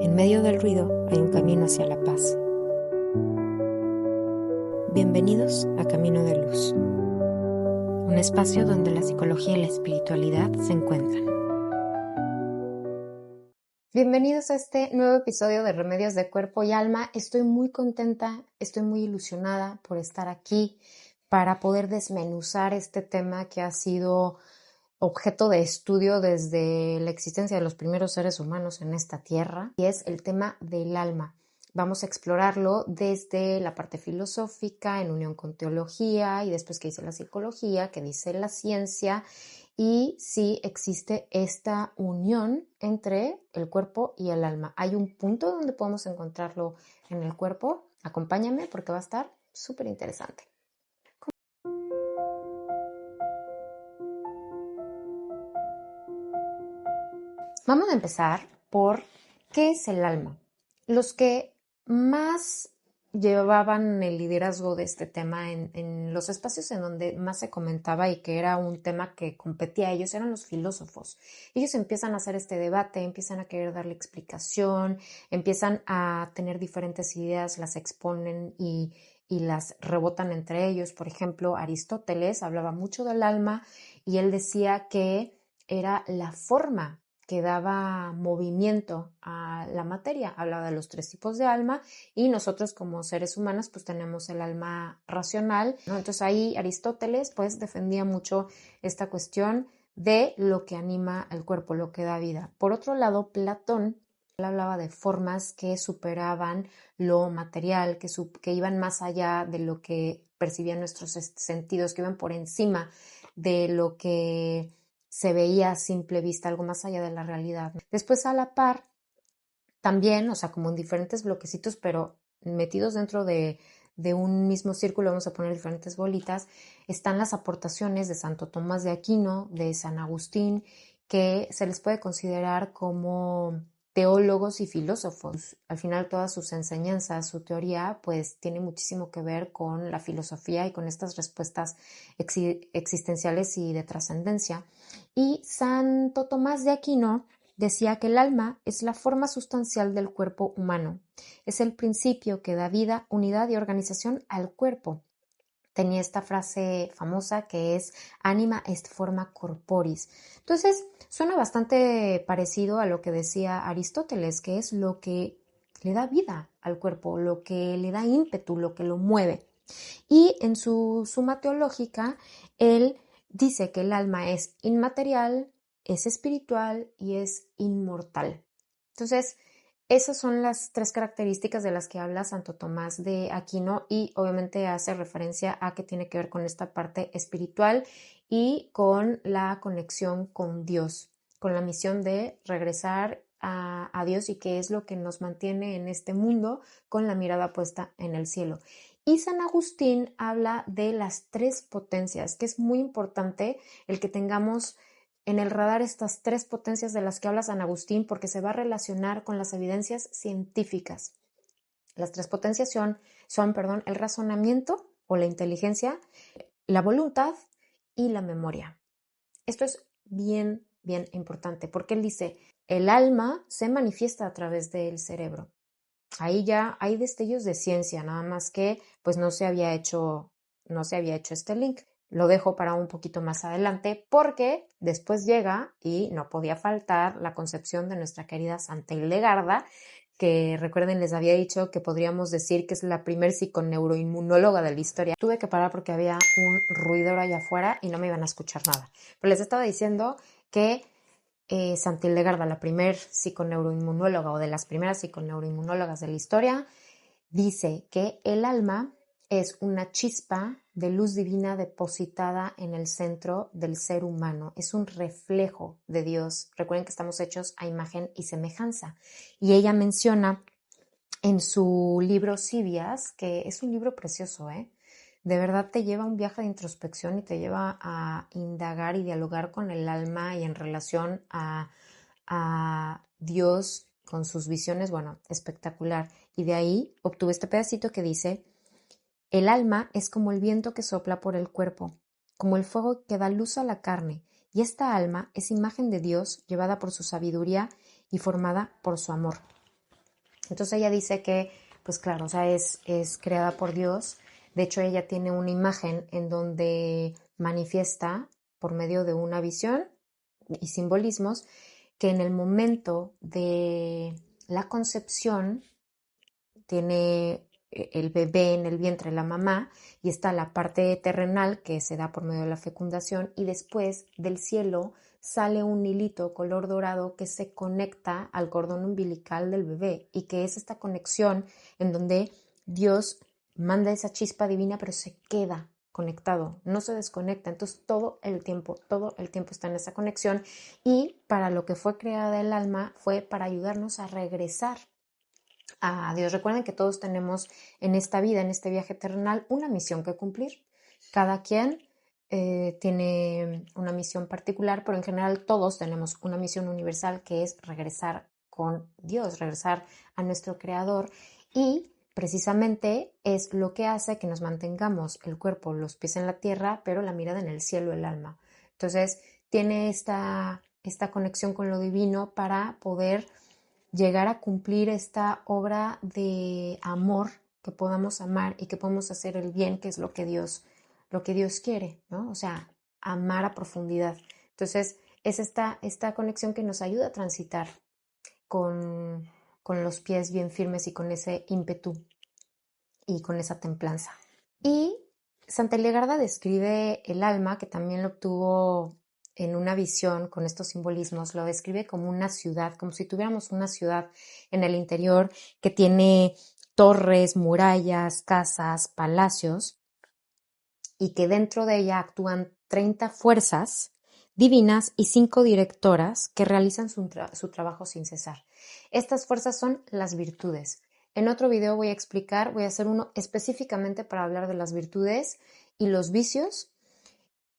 En medio del ruido hay un camino hacia la paz. Bienvenidos a Camino de Luz, un espacio donde la psicología y la espiritualidad se encuentran. Bienvenidos a este nuevo episodio de Remedios de Cuerpo y Alma. Estoy muy contenta, estoy muy ilusionada por estar aquí para poder desmenuzar este tema que ha sido objeto de estudio desde la existencia de los primeros seres humanos en esta tierra, y es el tema del alma. Vamos a explorarlo desde la parte filosófica, en unión con teología, y después qué dice la psicología, qué dice la ciencia, y si existe esta unión entre el cuerpo y el alma. ¿Hay un punto donde podemos encontrarlo en el cuerpo? Acompáñame porque va a estar súper interesante. Vamos a empezar por ¿qué es el alma? Los que más llevaban el liderazgo de este tema en los espacios en donde más se comentaba y que era un tema que competía a ellos eran los filósofos. Ellos empiezan a hacer este debate, empiezan a querer darle explicación, empiezan a tener diferentes ideas, las exponen y las rebotan entre ellos. Por ejemplo, Aristóteles hablaba mucho del alma y él decía que era la forma que daba movimiento a la materia. Hablaba de los 3 tipos de alma y nosotros como seres humanos pues tenemos el alma racional, ¿no? Entonces ahí Aristóteles pues defendía mucho esta cuestión de lo que anima al cuerpo, lo que da vida. Por otro lado, Platón él hablaba de formas que superaban lo material, que iban más allá de lo que percibían nuestros sentidos, que iban por encima de lo que se veía a simple vista, algo más allá de la realidad. Después a la par, también, o sea, como en diferentes bloquecitos, pero metidos dentro de un mismo círculo, vamos a poner diferentes bolitas, están las aportaciones de Santo Tomás de Aquino, de San Agustín, que se les puede considerar como teólogos y filósofos. Al final todas sus enseñanzas, su teoría, pues tiene muchísimo que ver con la filosofía y con estas respuestas existenciales y de trascendencia. Y Santo Tomás de Aquino decía que el alma es la forma sustancial del cuerpo humano. Es el principio que da vida, unidad y organización al cuerpo. Tenía esta frase famosa que es anima est forma corporis. Entonces, suena bastante parecido a lo que decía Aristóteles, que es lo que le da vida al cuerpo, lo que le da ímpetu, lo que lo mueve. Y en su suma teológica, él dice que el alma es inmaterial, es espiritual y es inmortal. Entonces, esas son las 3 características de las que habla Santo Tomás de Aquino y obviamente hace referencia a que tiene que ver con esta parte espiritual y con la conexión con Dios, con la misión de regresar a Dios y que es lo que nos mantiene en este mundo con la mirada puesta en el cielo. Y San Agustín habla de las 3 potencias, que es muy importante el que tengamos en el radar estas 3 potencias de las que habla San Agustín porque se va a relacionar con las evidencias científicas. Las 3 potencias son el razonamiento o la inteligencia, la voluntad y la memoria. Esto es bien importante porque él dice, el alma se manifiesta a través del cerebro. Ahí ya hay destellos de ciencia, nada más que pues no se había hecho este link. Lo dejo para un poquito más adelante porque después llega y no podía faltar la concepción de nuestra querida Santa Hildegarda, que recuerden les había dicho que podríamos decir que es la primer psiconeuroinmunóloga de la historia. Tuve que parar porque había un ruidor allá afuera y no me iban a escuchar nada. Pero les estaba diciendo que Santa Hildegarda, la primer psiconeuroinmunóloga o de las primeras psiconeuroinmunólogas de la historia, dice que el alma es una chispa de luz divina depositada en el centro del ser humano. Es un reflejo de Dios. Recuerden que estamos hechos a imagen y semejanza. Y ella menciona en su libro Sibias, que es un libro precioso, de verdad te lleva a un viaje de introspección y te lleva a indagar y dialogar con el alma y en relación a Dios con sus visiones, bueno, espectacular. Y de ahí obtuve este pedacito que dice, el alma es como el viento que sopla por el cuerpo, como el fuego que da luz a la carne, y esta alma es imagen de Dios llevada por su sabiduría y formada por su amor. Entonces ella dice que, pues claro, o sea, es creada por Dios. De hecho, ella tiene una imagen en donde manifiesta por medio de una visión y simbolismos que en el momento de la concepción tiene el bebé en el vientre de la mamá y está la parte terrenal que se da por medio de la fecundación y después del cielo sale un hilito color dorado que se conecta al cordón umbilical del bebé y que es esta conexión en donde Dios manda esa chispa divina pero se queda conectado, no se desconecta, entonces todo el tiempo está en esa conexión y para lo que fue creada el alma fue para ayudarnos a regresar a Dios. Recuerden que todos tenemos en esta vida, en este viaje terrenal, una misión que cumplir. Cada quien tiene una misión particular, pero en general todos tenemos una misión universal que es regresar con Dios, regresar a nuestro Creador y precisamente es lo que hace que nos mantengamos el cuerpo, los pies en la tierra, pero la mirada en el cielo, el alma. Entonces tiene esta conexión con lo divino para poder llegar a cumplir esta obra de amor, que podamos amar y que podamos hacer el bien, que es lo que Dios quiere, ¿no? O sea, amar a profundidad. Entonces, es esta conexión que nos ayuda a transitar con, con los pies bien firmes y con ese ímpetu y con esa templanza. Y Santa Hildegarda describe el alma, que también lo obtuvo en una visión con estos simbolismos, lo describe como una ciudad, como si tuviéramos una ciudad en el interior que tiene torres, murallas, casas, palacios, y que dentro de ella actúan 30 fuerzas divinas y 5 directoras que realizan su trabajo sin cesar. Estas fuerzas son las virtudes. En otro video voy a hacer uno específicamente para hablar de las virtudes y los vicios,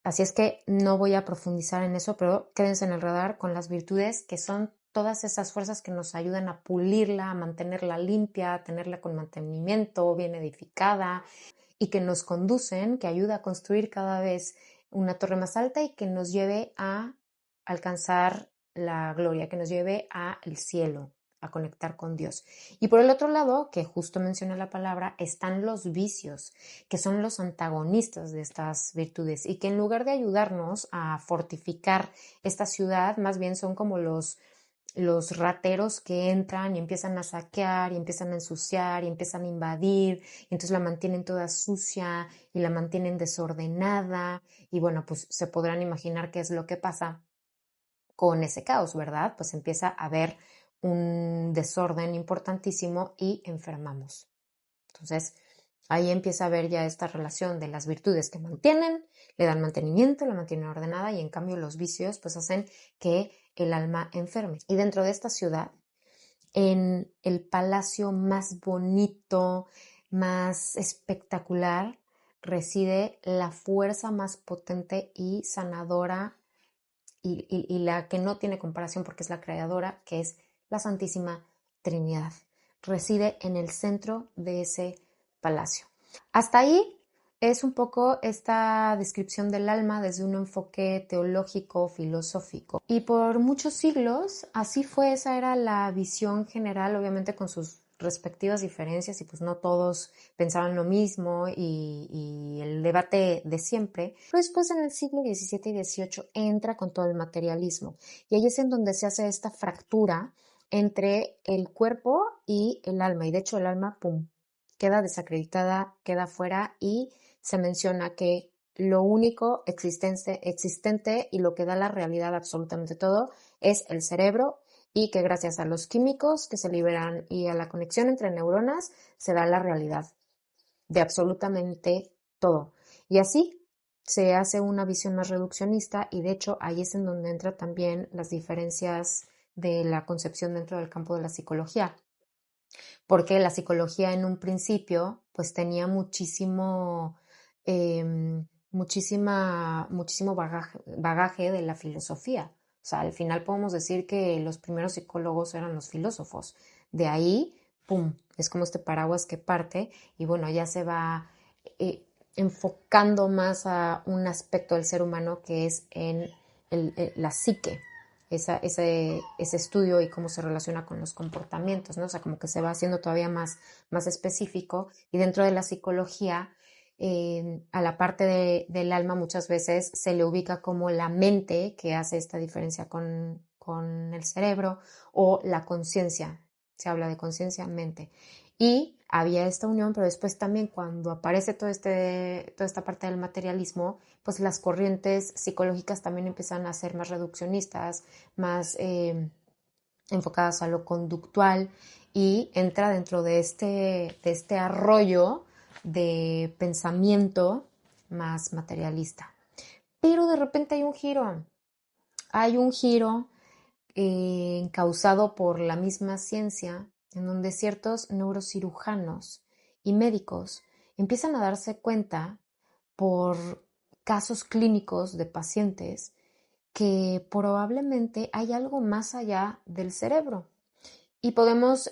así es que no voy a profundizar en eso, pero quédense en el radar con las virtudes, que son todas esas fuerzas que nos ayudan a pulirla, a mantenerla limpia, a tenerla con mantenimiento, bien edificada, y que nos conducen, que ayuda a construir cada vez una torre más alta y que nos lleve a alcanzar la gloria, que nos lleve al cielo, a conectar con Dios. Y por el otro lado, que justo menciona la palabra, están los vicios, que son los antagonistas de estas virtudes y que en lugar de ayudarnos a fortificar esta ciudad, más bien son como los rateros que entran y empiezan a saquear y empiezan a ensuciar y empiezan a invadir y entonces la mantienen toda sucia y la mantienen desordenada y bueno, pues se podrán imaginar qué es lo que pasa con ese caos, ¿verdad? Pues empieza a haber un desorden importantísimo y enfermamos. Entonces, ahí empieza a haber ya esta relación de las virtudes que mantienen, le dan mantenimiento, la mantienen ordenada y en cambio los vicios pues hacen que el alma enferme. Y dentro de esta ciudad, en el palacio más bonito, más espectacular, reside la fuerza más potente y sanadora y la que no tiene comparación porque es la creadora, que es la Santísima Trinidad. Reside en el centro de ese palacio. Hasta ahí es un poco esta descripción del alma desde un enfoque teológico, filosófico. Y por muchos siglos así fue, esa era la visión general, obviamente con sus respectivas diferencias y pues no todos pensaban lo mismo y el debate de siempre. Pero después en el siglo XVII y XVIII entra con todo el materialismo y ahí es en donde se hace esta fractura entre el cuerpo y el alma y de hecho el alma, pum, queda desacreditada, queda fuera y se menciona que lo único existente y lo que da la realidad absolutamente todo es el cerebro y que gracias a los químicos que se liberan y a la conexión entre neuronas se da la realidad de absolutamente todo. Y así se hace una visión más reduccionista y de hecho ahí es en donde entran también las diferencias de la concepción dentro del campo de la psicología porque la psicología en un principio pues tenía muchísimo bagaje de la filosofía. O sea, al final podemos decir que los primeros psicólogos eran los filósofos. De ahí, ¡pum!, es como este paraguas que parte y bueno, ya se va enfocando más a un aspecto del ser humano que es en la psique, ese estudio y cómo se relaciona con los comportamientos, ¿no? O sea, como que se va haciendo todavía más específico. Y dentro de la psicología, a la parte del alma muchas veces se le ubica como la mente, que hace esta diferencia con el cerebro, o la conciencia. Se habla de conciencia, mente. Y había esta unión, pero después también cuando aparece toda esta parte del materialismo, pues las corrientes psicológicas también empiezan a ser más reduccionistas, más enfocadas a lo conductual y entra dentro de este arroyo de pensamiento más materialista. Pero de repente hay un giro causado por la misma ciencia, en donde ciertos neurocirujanos y médicos empiezan a darse cuenta por casos clínicos de pacientes que probablemente hay algo más allá del cerebro. Y podemos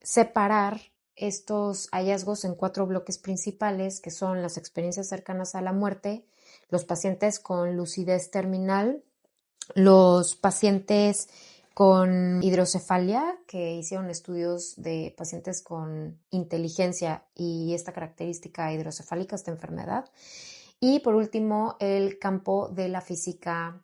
separar estos hallazgos en 4 bloques principales, que son las experiencias cercanas a la muerte, los pacientes con lucidez terminal, los pacientes con hidrocefalia, que hicieron estudios de pacientes con inteligencia y esta característica hidrocefálica, esta enfermedad. Y por último, el campo de la física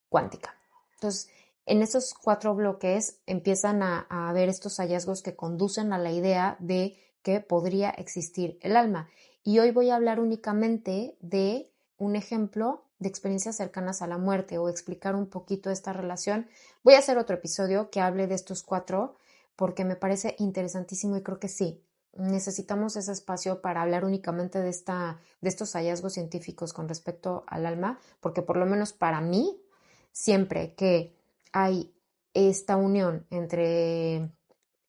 cuántica. Entonces, en esos 4 bloques empiezan a ver estos hallazgos que conducen a la idea de que podría existir el alma. Y hoy voy a hablar únicamente de un ejemplo de experiencias cercanas a la muerte o explicar un poquito esta relación. Voy a hacer otro episodio que hable de estos 4 porque me parece interesantísimo y creo que sí, necesitamos ese espacio para hablar únicamente de estos hallazgos científicos con respecto al alma, porque por lo menos para mí, siempre que hay esta unión entre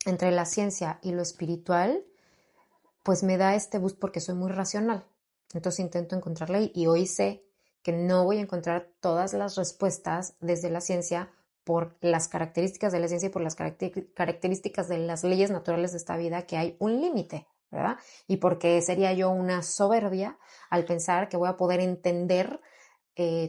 la ciencia y lo espiritual, pues me da este boost porque soy muy racional. Entonces intento encontrarla y hoy sé que no voy a encontrar todas las respuestas desde la ciencia por las características de la ciencia y por las características de las leyes naturales de esta vida, que hay un límite, ¿verdad? Y porque sería yo una soberbia al pensar que voy a poder entender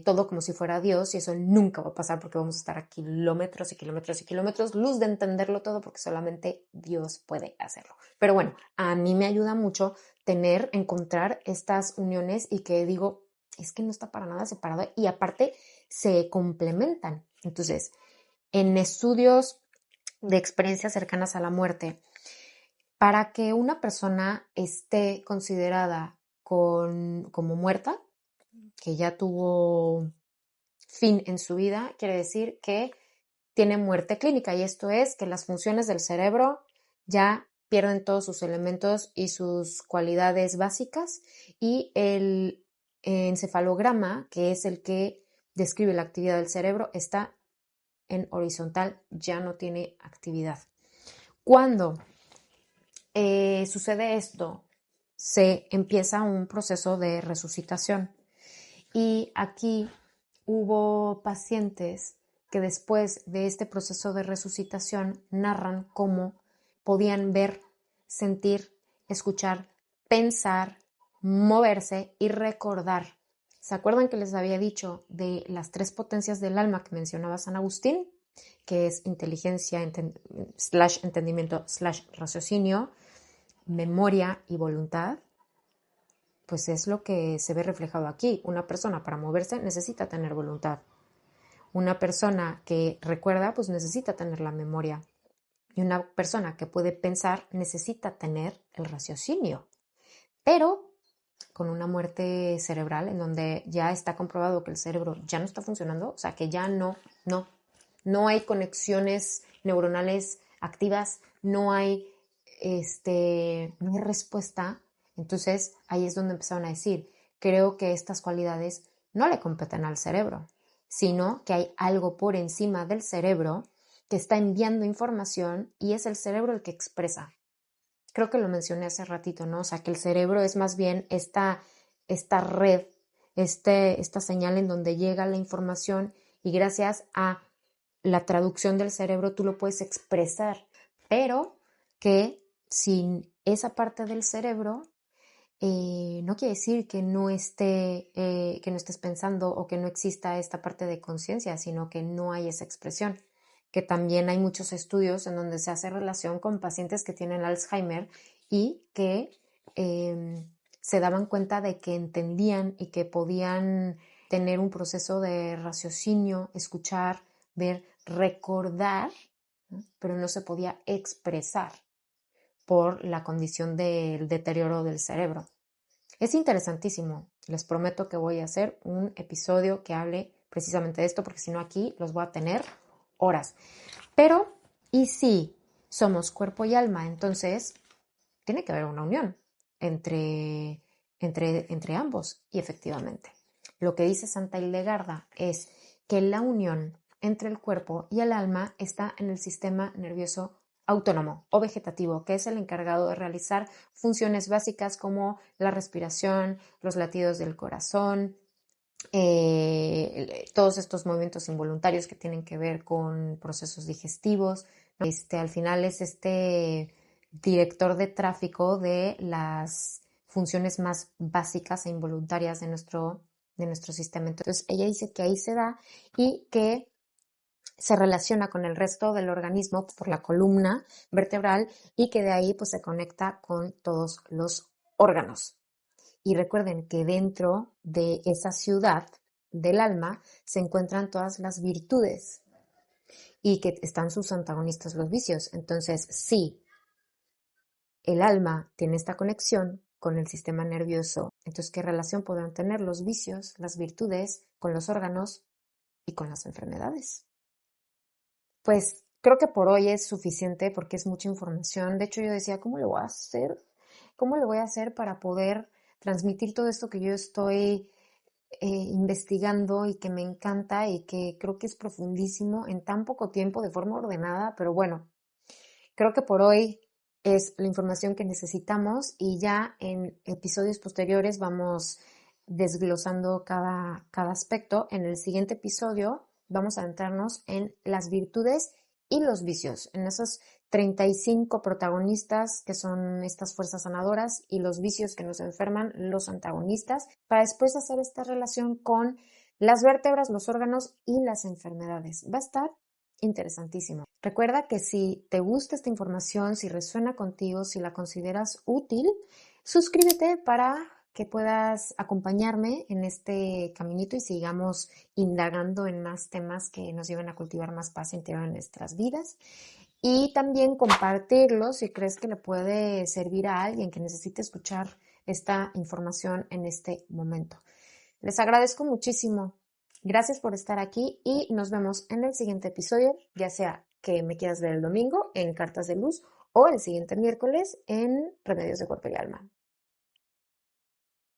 todo como si fuera Dios, y eso nunca va a pasar porque vamos a estar a kilómetros y kilómetros y kilómetros luz de entenderlo todo, porque solamente Dios puede hacerlo. Pero bueno, a mí me ayuda mucho encontrar estas uniones y que digo, es que no está para nada separado y aparte se complementan. Entonces, en estudios de experiencias cercanas a la muerte, para que una persona esté considerada como muerta, que ya tuvo fin en su vida, quiere decir que tiene muerte clínica, y esto es que las funciones del cerebro ya pierden todos sus elementos y sus cualidades básicas, y el encefalograma, que es el que describe la actividad del cerebro, está en horizontal, ya no tiene actividad. Cuando sucede esto, se empieza un proceso de resucitación. Y aquí hubo pacientes que después de este proceso de resucitación narran cómo podían ver, sentir, escuchar, pensar, moverse y recordar. ¿Se acuerdan que les había dicho de las 3 potencias del alma que mencionaba San Agustín? Que es inteligencia, entendimiento, raciocinio, memoria y voluntad. Pues es lo que se ve reflejado aquí. Una persona para moverse necesita tener voluntad. Una persona que recuerda, pues necesita tener la memoria. Y una persona que puede pensar necesita tener el raciocinio. Pero con una muerte cerebral en donde ya está comprobado que el cerebro ya no está funcionando, o sea, que ya no hay conexiones neuronales activas, no hay respuesta. Entonces ahí es donde empezaron a decir, creo que estas cualidades no le competen al cerebro, sino que hay algo por encima del cerebro que está enviando información y es el cerebro el que expresa. Creo que lo mencioné hace ratito, ¿no? O sea, que el cerebro es más bien esta red, esta señal en donde llega la información, y gracias a la traducción del cerebro tú lo puedes expresar, pero que sin esa parte del cerebro no quiere decir que no estés pensando o que no exista esta parte de conciencia, sino que no hay esa expresión. Que también hay muchos estudios en donde se hace relación con pacientes que tienen Alzheimer y que se daban cuenta de que entendían y que podían tener un proceso de raciocinio, escuchar, ver, recordar, ¿no? Pero no se podía expresar por la condición del deterioro del cerebro. Es interesantísimo. Les prometo que voy a hacer un episodio que hable precisamente de esto, porque si no aquí los voy a tener horas. Pero, ¿y si somos cuerpo y alma? Entonces, tiene que haber una unión entre ambos. Y efectivamente, lo que dice Santa Hildegarda es que la unión entre el cuerpo y el alma está en el sistema nervioso autónomo o vegetativo, que es el encargado de realizar funciones básicas como la respiración, los latidos del corazón, todos estos movimientos involuntarios que tienen que ver con procesos digestivos. Al final es este director de tráfico de las funciones más básicas e involuntarias de nuestro sistema. Entonces, ella dice que ahí se da y que se relaciona con el resto del organismo por la columna vertebral y que de ahí pues se conecta con todos los órganos. Y recuerden que dentro de esa ciudad del alma se encuentran todas las virtudes y que están sus antagonistas, los vicios. Entonces, sí, el alma tiene esta conexión con el sistema nervioso. Entonces, ¿qué relación podrán tener los vicios, las virtudes con los órganos y con las enfermedades? Pues creo que por hoy es suficiente porque es mucha información. De hecho, yo decía, ¿cómo lo voy a hacer? ¿Cómo lo voy a hacer para poder transmitir todo esto que yo estoy investigando y que me encanta y que creo que es profundísimo en tan poco tiempo de forma ordenada? Pero bueno, creo que por hoy es la información que necesitamos y ya en episodios posteriores vamos desglosando cada aspecto. En el siguiente episodio vamos a adentrarnos en las virtudes y los vicios, en esos 35 protagonistas que son estas fuerzas sanadoras y los vicios que nos enferman, los antagonistas, para después hacer esta relación con las vértebras, los órganos y las enfermedades. Va a estar interesantísimo. Recuerda que si te gusta esta información, si resuena contigo, si la consideras útil, suscríbete para que puedas acompañarme en este caminito y sigamos indagando en más temas que nos lleven a cultivar más paz interior en nuestras vidas. Y también compartirlo si crees que le puede servir a alguien que necesite escuchar esta información en este momento. Les agradezco muchísimo. Gracias por estar aquí y nos vemos en el siguiente episodio, ya sea que me quieras ver el domingo en Cartas de Luz o el siguiente miércoles en Remedios de Cuerpo y Alma.